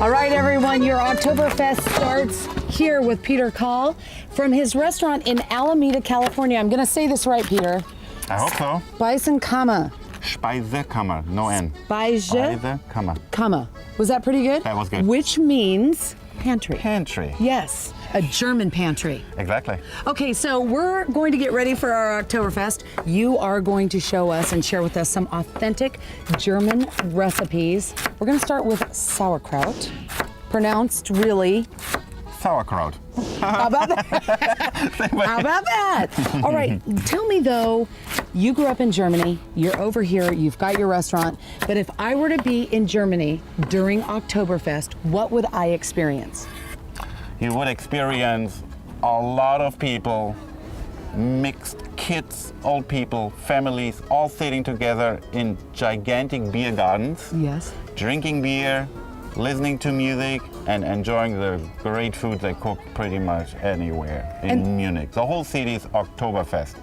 All right, everyone, your Oktoberfest starts here with Peter Kahl from his restaurant in Alameda, California. I'm going to say this right, Peter. I hope so. Speisenkammer. Speisekammer, no N. Speisekammer. Was that pretty good? That was good. Which means pantry. Pantry. Yes, a German pantry. Exactly. Okay, so we're going to get ready for our Oktoberfest. You are going to show us and share with us some authentic German recipes. We're going to start with sauerkraut, pronounced really. Sauerkraut. How about that? How about that? All right, tell me though, you grew up in Germany, you're over here, you've got your restaurant, but if I were to be in Germany during Oktoberfest, what would I experience? You would experience a lot of people, mixed kids, old people, families, all sitting together in gigantic beer gardens, Yes. drinking beer, listening to music, and enjoying the great food they cook pretty much anywhere in Munich. The whole city is Oktoberfest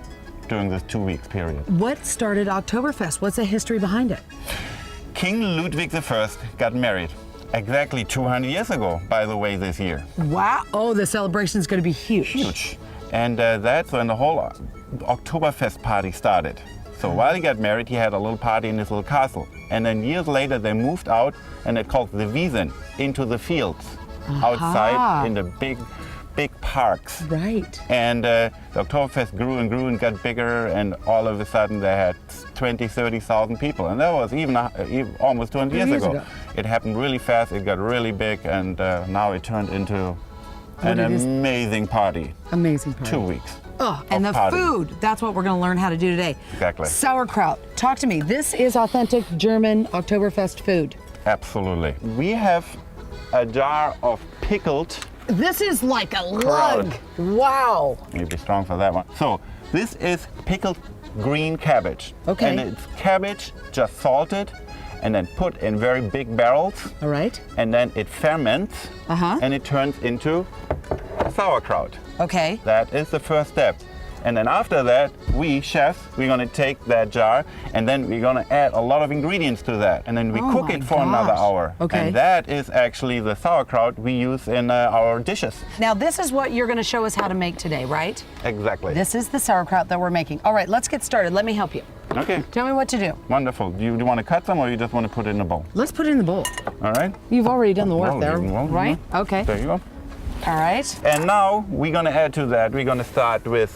during this 2 weeks period. What started Oktoberfest? What's the history behind it? King Ludwig I got married exactly 200 years ago, by the way, this year. Wow. Oh, the celebration's going to be huge. Huge. And that's when the whole Oktoberfest party started. So while he got married, he had a little party in his little castle. And then years later, they moved out, and they called the Wiesen, into the fields, outside in the big parks. Right. And the Oktoberfest grew and got bigger, and all of a sudden they had 20, 30,000 people. And that was even almost 200 years ago. It happened really fast, it got really big, and now it turned into an amazing party. Amazing party. 2 weeks. Oh, and the food, that's what we're going to learn how to do today. Exactly. Sauerkraut. Talk to me. This is authentic German Oktoberfest food. Absolutely. We have a jar of pickled. This is like a lug. Wow. Maybe strong for that one. So this is pickled green cabbage. Okay. And it's cabbage just salted and then put in very big barrels. All right. And then it ferments and it turns into sauerkraut. Okay. That is the first step. And then after that, we chefs, we're gonna take that jar and then we're gonna add a lot of ingredients to that. And then we cook it for another hour. Okay. And that is actually the sauerkraut we use in our dishes. Now this is what you're gonna show us how to make today, right? Exactly. This is the sauerkraut that we're making. All right, let's get started. Let me help you. Okay. Tell me what to do. Wonderful. Do you want to cut some or you just want to put it in a bowl? Let's put it in the bowl. All right. You've already done the work Well, there, right? Okay. There you go. All right. And now we're going to add to that, we're going to start with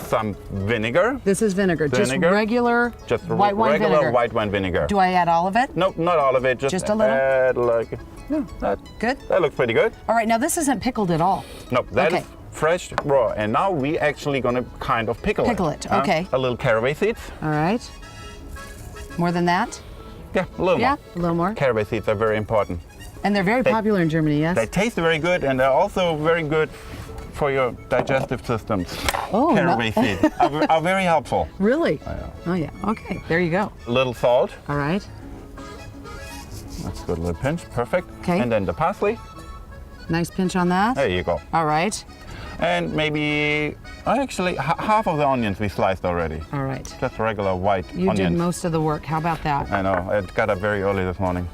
some vinegar. This is vinegar. Just regular white wine regular vinegar. white wine vinegar. Do I add all of it? Nope, not all of it. Just a little? Add like, Good. That looks pretty good. All right, now this isn't pickled at all. Nope, that is fresh, raw. And now we actually going to kind of pickle it. Pickle it, okay. A little caraway seeds. All right. More than that? Yeah, a little more. Yeah, a little more. Caraway seeds are very important. And they're very popular in Germany, yes? They taste very good, and they're also very good for your digestive systems. Oh, caraway seeds are very helpful. Really? Oh, yeah. Okay, there you go. A little salt. All right. That's a good little pinch. Perfect. Okay. And then the parsley. Nice pinch on that. There you go. All right. And maybe, actually, half of the onions we sliced already. All right. Just regular white You onions. did most of the work. How about that? I know. I got up very early this morning.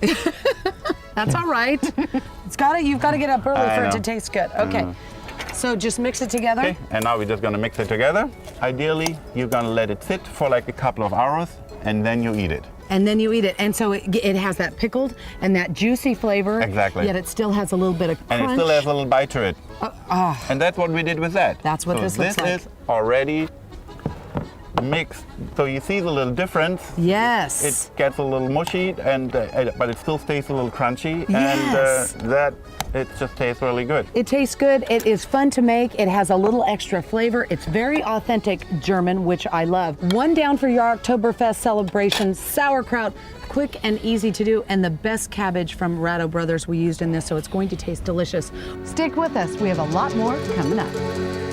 That's all right. You've got to get up early for it to taste good. Okay. So just mix it together. Okay. And now we're just going to mix it together. Ideally, you're going to let it sit for like a couple of hours, and then you eat it. And then you eat it. And so it has that pickled and that juicy flavor. Exactly. Yet it still has a little bit of crunch. And it still has a little bite to it. And that's what we did with that. That's what this looks like. This is already mixed. So you see the little difference. Yes. It gets a little mushy, but it still stays a little crunchy. Yes. And it just tastes really good. It tastes good. It is fun to make. It has a little extra flavor. It's very authentic German, which I love. One down for your Oktoberfest celebration, sauerkraut. Quick and easy to do, and the best cabbage from Ratto Brothers we used in this, so it's going to taste delicious. Stick with us. We have a lot more coming up.